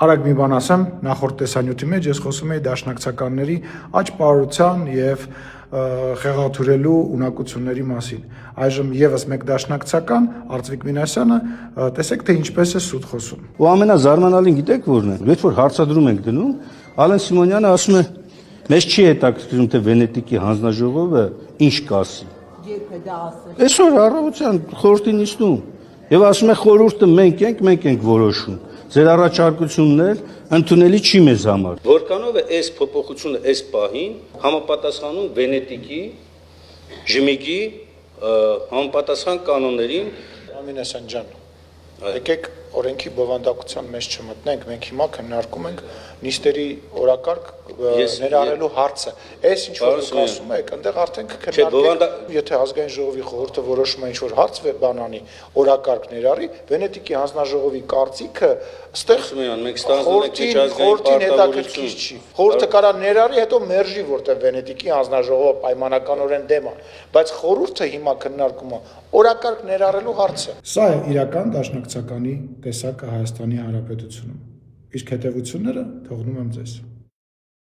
Արագ մի բան ասեմ, նախորդ տեսանյութի մեջ ես խոսում էի դաշնակցականների աճպարության եւ խեղաթյուրելու ունակությունների մասին։ Այժմ եւս մեկ դաշնակցական Արծվիկ Մինասյանը, տեսեք թե ինչպես է սուտ խոսում։ Ու ամենազարմանալին գիտեք որն է, երբ որ հարցադրում ենք դնում, Ալեն Սիմոնյանը ասում է, մեզ չի հետաքրքրում թե Վենետիկի հանձնաժողովը ինչ կասի։ Երբ է դա ասել։ Այսօր առավոտյան խորհրդի նիստում եւ ասում է խորհուրդը մենք ենք որոշում։ Ձեր առաջարկություններ ընդունելի չի մեզ համար։ Որքանով է այս փոփոխությունը այս պահին համապատասխանում Վենետիկի, ԺՄԻԳ-ի համապատասխան կանոններին։ Մինասյան ջան, եկեք օրենքի բովանդակության մեջ չմտնենք, մենք հիմա քննարկում ենք նիստերի օրակարգ ներառելու հարցը։ Այս ինչ որ դուք ասում եք, այնտեղ արդեն քննարկենք, եթե ազգային ժողովի խորհուրդը որոշում է ինչ որ հարց բանանի, օրակարգ ներառի, Վենետիկի հանձնաժողովի կարծիքը այստեղ մենք ստանձնում ենք խորհրդին հետաքրքիր չի։ Խորհուրդը կարա ներառի, հետո մերժի, որտեղ Վենետիկի հանձնաժողովը պայմանականորեն դեմ է, բայց խորհուրդը հիմա քննարկում է օրակարգ ներառելու հարցը։ Սա է իրական դաշնակցականի տեսակը Հայաստանի Հանրապետությունում։ Իսկ հետևությունները թողնում եմ ձեզ։